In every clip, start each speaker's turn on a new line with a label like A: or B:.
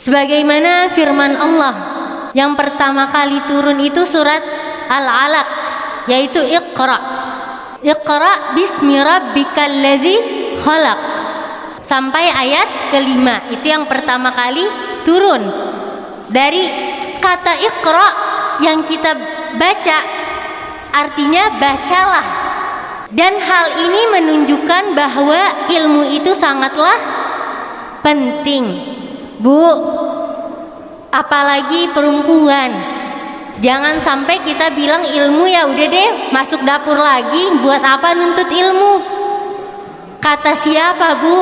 A: Sebagaimana firman Allah yang pertama kali turun itu surat Al-Alaq, yaitu Iqra. Iqra bismi rabbikal ladzi khalaq sampai ayat kelima. Itu yang pertama kali turun. Dari kata Iqra yang kita baca artinya bacalah. Dan hal ini menunjukkan bahwa ilmu itu sangatlah penting. Bu, apalagi perempuan, jangan sampai kita bilang ilmu ya udah deh masuk dapur lagi, buat apa nuntut ilmu? Kata siapa, Bu?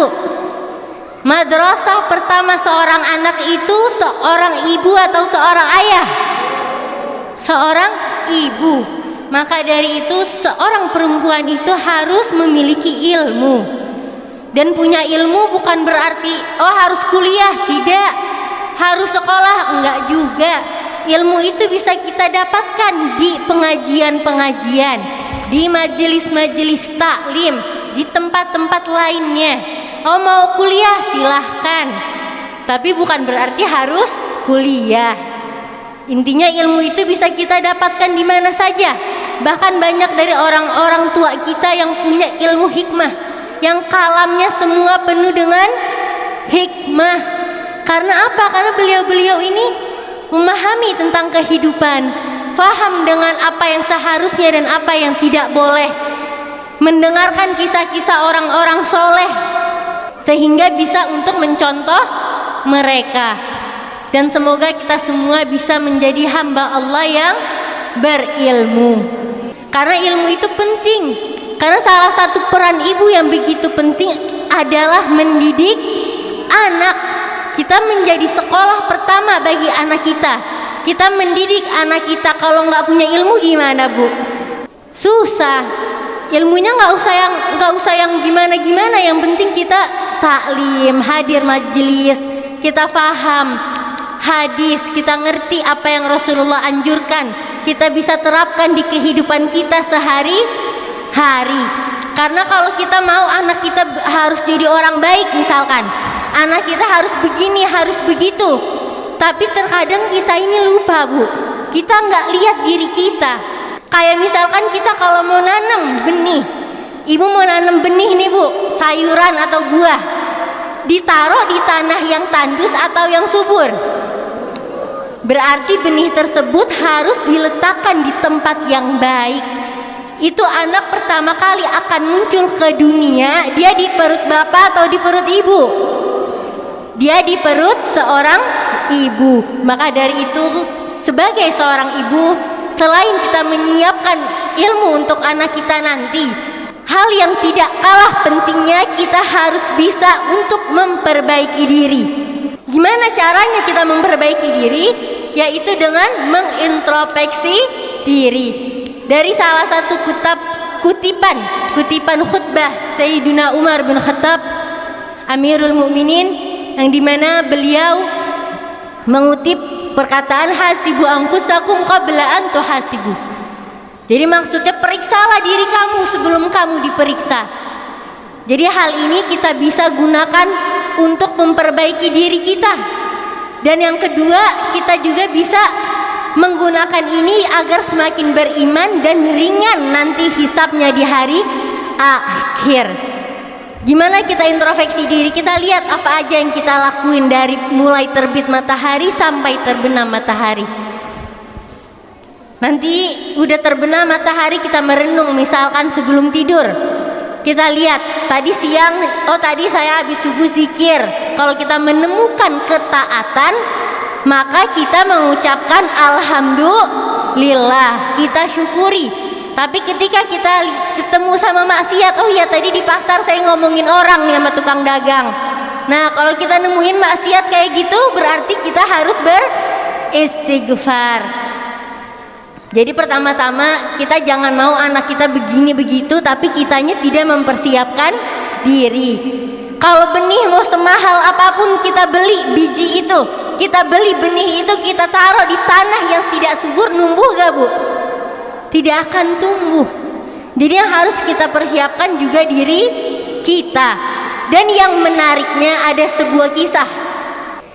A: Madrasah pertama seorang anak itu seorang ibu atau seorang ayah? Seorang ibu. Maka dari itu seorang perempuan itu harus memiliki ilmu. Dan punya ilmu bukan berarti harus kuliah, tidak. Harus sekolah, enggak juga. Ilmu itu bisa kita dapatkan di pengajian-pengajian, di majelis-majelis taklim, di tempat-tempat lainnya. Mau kuliah silahkan, tapi bukan berarti harus kuliah. Intinya ilmu itu bisa kita dapatkan di mana saja. Bahkan banyak dari orang-orang tua kita yang punya ilmu hikmah, yang kalamnya semua penuh dengan hikmah. Karena apa? Karena beliau-beliau ini memahami tentang kehidupan, faham dengan apa yang seharusnya dan apa yang tidak boleh, mendengarkan kisah-kisah orang-orang soleh, sehingga bisa untuk mencontoh mereka. Dan semoga kita semua bisa menjadi hamba Allah yang berilmu. Karena ilmu itu penting. Karena salah satu peran ibu yang begitu penting adalah mendidik anak. Kita menjadi sekolah pertama bagi anak kita. Kita mendidik anak kita. Kalau nggak punya ilmu gimana, Bu? Susah. Ilmunya nggak usah yang gimana-gimana. Yang penting kita taklim, hadir majelis, kita faham hadis, kita ngerti apa yang Rasulullah anjurkan, kita bisa terapkan di kehidupan kita sehari-hari. Karena kalau kita mau anak kita harus jadi orang baik, misalkan anak kita harus begini, harus begitu, tapi terkadang kita ini lupa, Bu. Kita nggak lihat diri kita. Kayak misalkan kita kalau mau nanam benih, ibu mau nanam benih nih, Bu, sayuran atau buah, ditaruh di tanah yang tandus atau yang subur. Berarti benih tersebut harus diletakkan di tempat yang baik. Itu anak pertama kali akan muncul ke dunia, dia di perut bapak atau di perut ibu? Dia di perut seorang ibu. Maka dari itu sebagai seorang ibu, selain kita menyiapkan ilmu untuk anak kita nanti, hal yang tidak kalah pentingnya kita harus bisa untuk memperbaiki diri. Gimana caranya kita memperbaiki diri? Yaitu dengan mengintrospeksi diri. Dari salah satu kutipan khutbah Sayyidina Umar bin Khattab, Amirul Mukminin, yang dimana beliau mengutip perkataan hasibu anfusakum qabla an tuhasibu. Jadi maksudnya periksalah diri kamu sebelum kamu diperiksa. Jadi hal ini kita bisa gunakan untuk memperbaiki diri kita. Dan yang kedua, kita juga bisa menggunakan ini agar semakin beriman dan ringan nanti hisabnya di hari akhir. Gimana kita introspeksi diri? Kita lihat apa aja yang kita lakuin dari mulai terbit matahari sampai terbenam matahari. Nanti udah terbenam matahari kita merenung, misalkan sebelum tidur. Kita lihat tadi siang, tadi saya habis subuh zikir. Kalau kita menemukan ketaatan, maka kita mengucapkan alhamdulillah, kita syukuri. Tapi ketika kita ketemu sama maksiat, ya tadi di pasar saya ngomongin orang nih sama tukang dagang. Nah, kalau kita nemuin maksiat kayak gitu, berarti kita harus beristighfar. Jadi pertama-tama kita jangan mau anak kita begini begitu, tapi kitanya tidak mempersiapkan diri. Kalau benih mau semahal apapun kita beli biji itu, kita beli benih itu, kita taruh di tanah yang tidak subur, numbuh gak, Bu? Tidak akan tumbuh. Jadi yang harus kita persiapkan juga diri kita. Dan yang menariknya ada sebuah kisah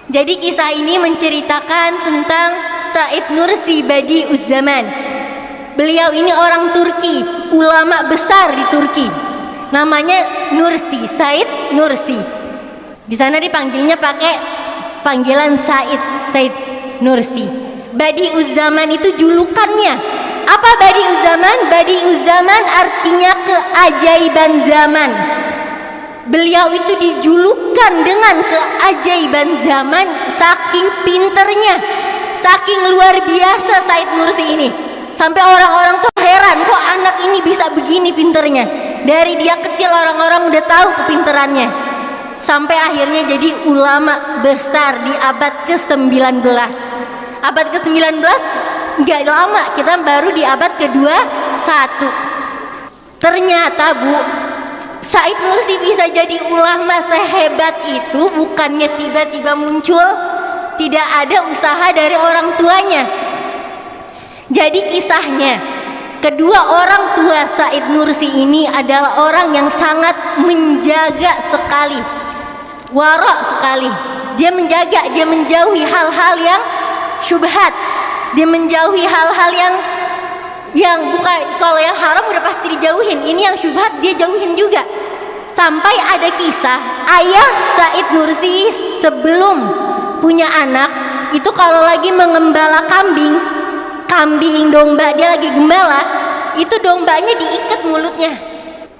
A: Jadi kisah ini menceritakan tentang Said Nursi Badi'uz Zaman. Beliau ini orang Turki, ulama besar di Turki. Namanya Nursi, Said Nursi. Di sana dipanggilnya pakai panggilan Said Nursi. Badi'uz Zaman itu julukannya. Apa Badi'uz Zaman? Badi'uz Zaman artinya keajaiban zaman. Beliau itu dijulukan dengan keajaiban zaman, saking pinternya, saking luar biasa Said Nursi ini. Sampai orang-orang tuh heran, kok anak ini bisa begini pinternya. Dari dia kecil orang-orang udah tahu kepinterannya. Sampai akhirnya jadi ulama besar di abad ke-19. Abad ke-19 nggak lama, kita baru di abad ke-21. Ternyata Bu, Said Nursi bisa jadi ulama sehebat itu bukannya tiba-tiba muncul, tidak ada usaha dari orang tuanya. Jadi kisahnya, kedua orang tua Said Nursi ini adalah orang yang sangat menjaga sekali, wara sekali. Dia menjaga, dia menjauhi hal-hal yang syubhat, dia menjauhi hal-hal yang bukan, kalau yang haram udah pasti dijauhin, ini yang syubhat dia jauhin juga. Sampai ada kisah ayah Said Nursi sebelum punya anak itu kalau lagi mengembala kambing domba, dia lagi gembala, itu dombanya diikat mulutnya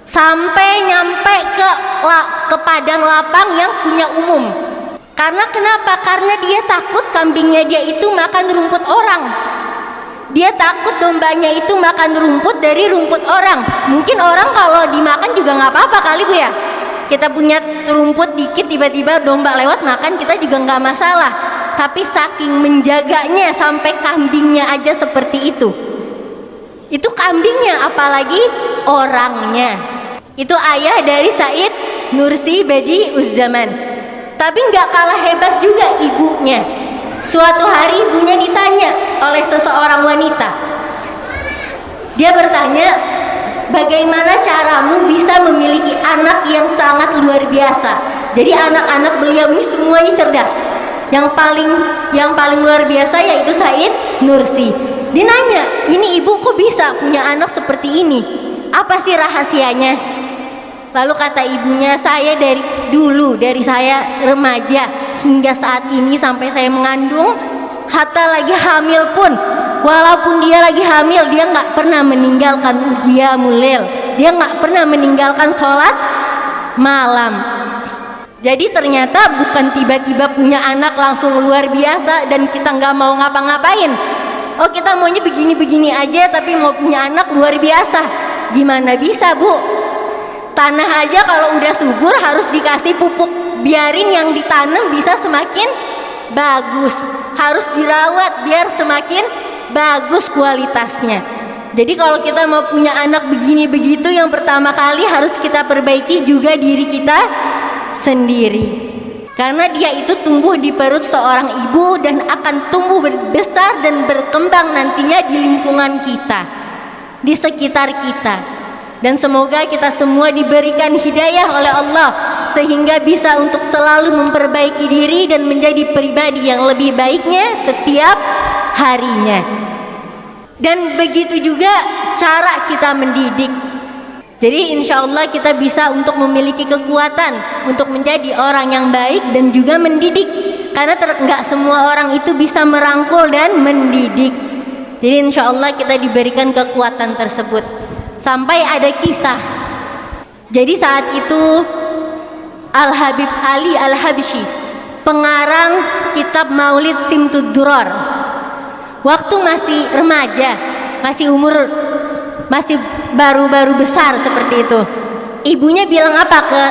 A: sampai nyampe ke padang lapang yang punya umum. Karena kenapa? Karena dia takut kambingnya dia itu makan rumput orang. Dia takut dombanya itu makan rumput dari rumput orang. Mungkin orang kalau dimakan juga nggak apa-apa kali Bu ya. Kita punya rumput dikit tiba-tiba domba lewat makan, kita juga nggak masalah. Tapi saking menjaganya sampai kambingnya aja seperti itu. Itu kambingnya, apalagi orangnya. Itu ayah dari Said Nursi Badi'uz Zaman. Tapi nggak kalah hebat juga ibunya. Suatu hari ibunya ditanya oleh seseorang wanita. Dia bertanya, bagaimana caramu bisa memiliki anak yang sangat luar biasa? Jadi anak-anak beliau ini semuanya cerdas. Yang paling luar biasa yaitu Said Nursi. Dia nanya, ini ibu kok bisa punya anak seperti ini? Apa sih rahasianya? Lalu kata ibunya, saya dari saya remaja hingga saat ini sampai saya mengandung, hatta lagi hamil pun, walaupun dia lagi hamil, dia nggak pernah meninggalkan qiyamul lail, dia nggak pernah meninggalkan sholat malam. Jadi ternyata bukan tiba-tiba punya anak langsung luar biasa dan kita nggak mau ngapa-ngapain. Oh kita maunya begini-begini aja tapi mau punya anak luar biasa. Gimana bisa Bu? Tanah aja kalau udah subur harus dikasih pupuk, biarin yang ditanam bisa semakin bagus, harus dirawat biar semakin bagus kualitasnya. Jadi kalau kita mau punya anak begini begitu, yang pertama kali harus kita perbaiki juga diri kita sendiri, karena dia itu tumbuh di perut seorang ibu dan akan tumbuh besar dan berkembang nantinya di lingkungan kita, di sekitar kita. Dan semoga kita semua diberikan hidayah oleh Allah sehingga bisa untuk selalu memperbaiki diri dan menjadi pribadi yang lebih baiknya setiap harinya. Dan begitu juga cara kita mendidik. Jadi insya Allah kita bisa untuk memiliki kekuatan untuk menjadi orang yang baik dan juga mendidik. Karena nggak semua orang itu bisa merangkul dan mendidik. Jadi insya Allah kita diberikan kekuatan tersebut. Sampai ada kisah. Jadi saat itu Al-Habib Ali Al-Habsyi, pengarang kitab Maulid Simtud Durar, waktu masih remaja, masih umur masih baru-baru besar seperti itu, ibunya bilang apa ke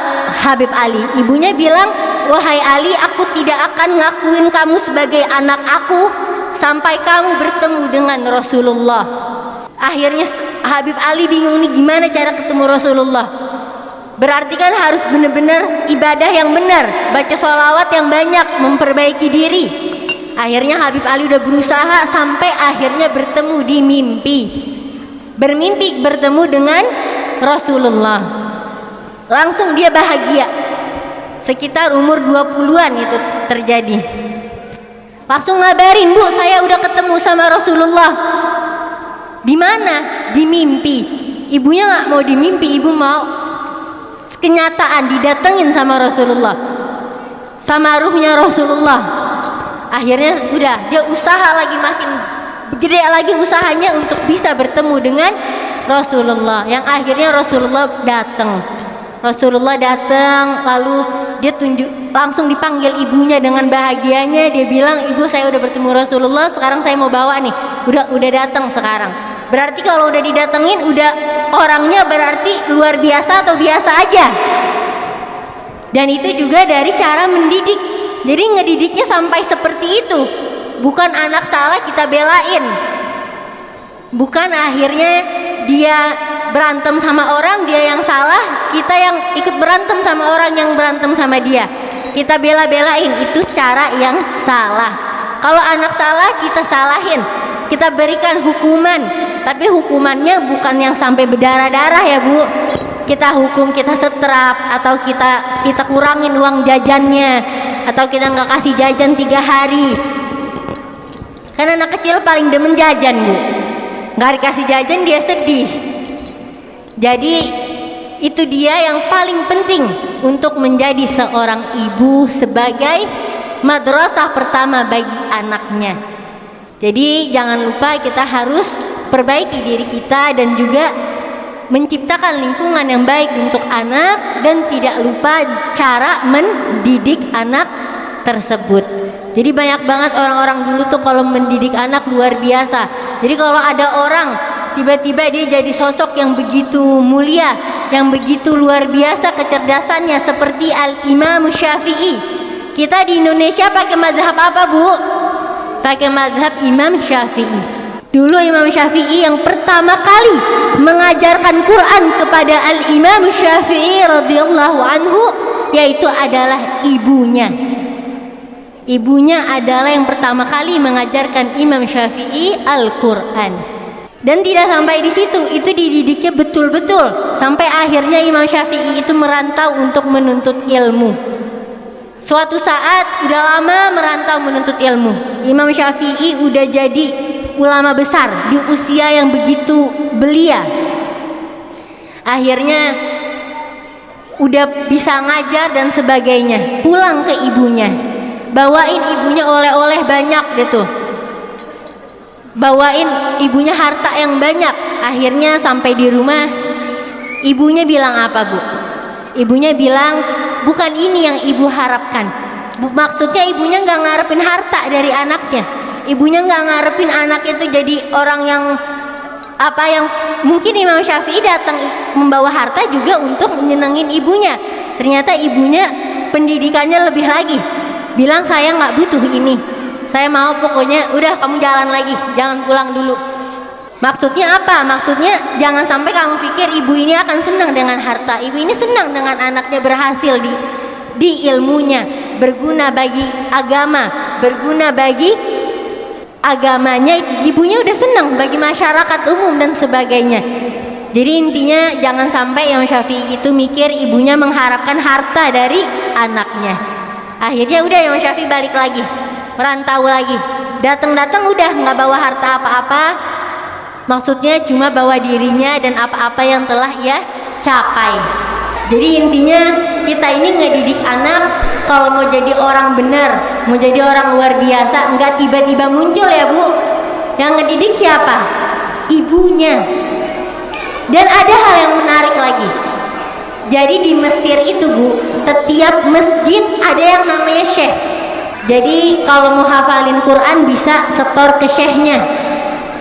A: Habib Ali? Ibunya bilang, wahai Ali, aku tidak akan ngakuin kamu sebagai anak aku sampai kamu bertemu dengan Rasulullah. Akhirnya Habib Ali bingung nih gimana cara ketemu Rasulullah. Berarti kan harus benar-benar ibadah yang benar, baca sholawat yang banyak, memperbaiki diri. Akhirnya Habib Ali udah berusaha sampai akhirnya bertemu di mimpi. Bermimpi bertemu dengan Rasulullah. Langsung dia bahagia. Sekitar umur 20-an itu terjadi. Langsung ngabarin, Bu, saya udah ketemu sama Rasulullah. Di mana? Di mimpi. Ibunya nggak mau di mimpi, ibu mau kenyataan, didatengin sama Rasulullah, sama ruhnya Rasulullah. Akhirnya udah, dia usaha lagi, makin gede lagi usahanya untuk bisa bertemu dengan Rasulullah. Yang akhirnya Rasulullah datang, lalu dia langsung dipanggil ibunya dengan bahagianya. Dia bilang, ibu, saya udah bertemu Rasulullah, sekarang saya mau bawa nih. Udah datang sekarang. Berarti kalau udah didatengin, udah orangnya berarti luar biasa atau biasa aja. Dan itu juga dari cara mendidik. Jadi ngedidiknya sampai seperti itu. Bukan anak salah kita belain. Bukan akhirnya dia berantem sama orang, dia yang salah, kita yang ikut berantem sama orang yang berantem sama dia. Kita bela-belain, itu cara yang salah. Kalau anak salah, kita salahin, kita berikan hukuman, tapi hukumannya bukan yang sampai berdarah-darah ya, Bu. Kita hukum, kita setrap, atau kita kurangin uang jajannya, atau kita nggak kasih jajan 3 hari. Kan anak kecil paling demen jajan, Bu. Nggak dikasih jajan dia sedih. Jadi itu dia yang paling penting untuk menjadi seorang ibu sebagai madrasah pertama bagi anaknya. Jadi jangan lupa kita harus perbaiki diri kita dan juga menciptakan lingkungan yang baik untuk anak, dan tidak lupa cara mendidik anak tersebut. Jadi banyak banget orang-orang dulu tuh kalau mendidik anak luar biasa. Jadi kalau ada orang tiba-tiba dia jadi sosok yang begitu mulia, yang begitu luar biasa kecerdasannya seperti Al-Imam Syafi'i. Kita di Indonesia pakai mazhab apa, Bu? Pakai mazhab Imam Syafi'i. Dulu Imam Syafi'i yang pertama kali mengajarkan Quran kepada Al-Imam Syafi'i radhiyallahu anhu yaitu adalah ibunya. Ibunya adalah yang pertama kali mengajarkan Imam Syafi'i Al-Quran. Dan tidak sampai di situ, itu dididiknya betul-betul sampai akhirnya Imam Syafi'i itu merantau untuk menuntut ilmu. Suatu saat udah lama merantau menuntut ilmu, Imam Syafi'i udah jadi ulama besar di usia yang begitu belia. Akhirnya udah bisa ngajar dan sebagainya, pulang ke ibunya, bawain ibunya oleh-oleh banyak gitu, bawain ibunya harta yang banyak. Akhirnya sampai di rumah, ibunya bilang apa, Bu? Ibunya bilang, bukan ini yang ibu harapkan. Maksudnya ibunya nggak ngarepin harta dari anaknya. Ibunya nggak ngarepin anak itu jadi orang yang apa, yang mungkin Imam Syafi'i datang membawa harta juga untuk menyenangin ibunya. Ternyata ibunya pendidikannya lebih lagi. Bilang, saya nggak butuh ini, saya mau pokoknya udah kamu jalan lagi, jangan pulang dulu. Maksudnya apa? Maksudnya jangan sampai kamu pikir ibu ini akan senang dengan harta. Ibu ini senang dengan anaknya berhasil di ilmunya, berguna bagi agama, berguna bagi agamanya. Ibunya udah senang bagi masyarakat umum dan sebagainya. Jadi intinya jangan sampai Imam Syafi'i itu mikir ibunya mengharapkan harta dari anaknya. Akhirnya udah Imam Syafi'i balik lagi, merantau lagi, datang udah nggak bawa harta apa-apa, maksudnya cuma bawa dirinya dan apa-apa yang telah ia capai. Jadi intinya kita ini ngedidik anak kalau mau jadi orang benar, mau jadi orang luar biasa, nggak tiba-tiba muncul ya, Bu. Yang ngedidik siapa? Ibunya. Dan ada hal yang menarik lagi. Jadi di Mesir itu, Bu, setiap masjid ada yang namanya syekh. Jadi kalau mau hafalin Quran bisa setor ke syekhnya.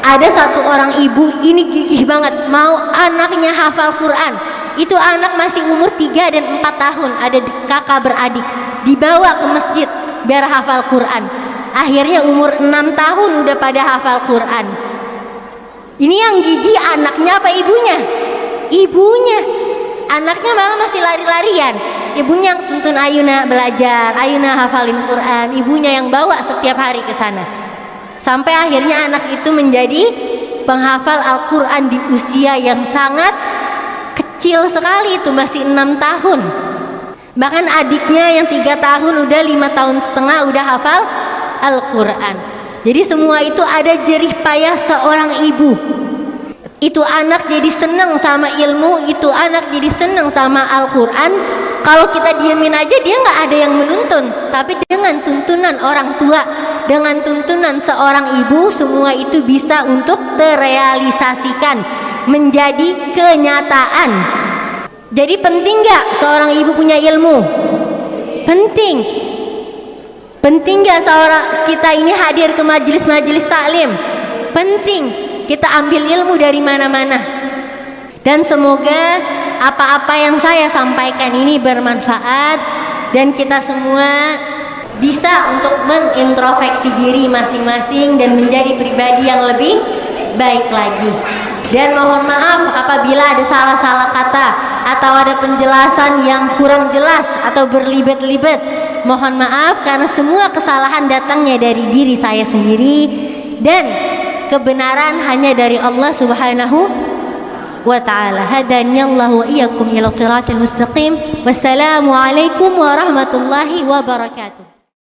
A: Ada satu orang ibu ini gigih banget, mau anaknya hafal Quran. Itu anak masih umur 3 dan 4 tahun, ada kakak beradik, dibawa ke masjid biar hafal Quran. Akhirnya umur 6 tahun udah pada hafal Quran. Ini yang jijik anaknya apa ibunya? Ibunya. Anaknya malah masih lari-larian. Ibunya yang tuntun, Ayuna belajar, Ayuna hafalin Quran. Ibunya yang bawa setiap hari ke sana. Sampai akhirnya anak itu menjadi penghafal Al-Quran di usia yang sangat kecil sekali, itu masih 6 tahun. Bahkan adiknya yang 3 tahun udah 5 tahun setengah udah hafal Al-Quran. Jadi semua itu ada jerih payah seorang ibu. Itu anak jadi senang sama ilmu, itu anak jadi senang sama Al-Quran. Kalau kita diamin aja dia nggak ada yang menuntun. Tapi dengan tuntunan orang tua, dengan tuntunan seorang ibu, semua itu bisa untuk terrealisasikan, menjadi kenyataan. Jadi penting nggak seorang ibu punya ilmu? Penting. Penting nggak seorang kita ini hadir ke majelis-majelis taklim? Penting. Kita ambil ilmu dari mana-mana. Dan semoga apa-apa yang saya sampaikan ini bermanfaat dan kita semua bisa untuk mengintrospeksi diri masing-masing dan menjadi pribadi yang lebih baik lagi. Dan mohon maaf apabila ada salah-salah kata atau ada penjelasan yang kurang jelas atau berlibet-libet. Mohon maaf karena semua kesalahan datangnya dari diri saya sendiri dan kebenaran hanya dari Allah Subhanahu wa ta'ala. Hadaniyallahu wa iyyakum ila siratal mustaqim. Wassalamu alaikum warahmatullahi wabarakatuh.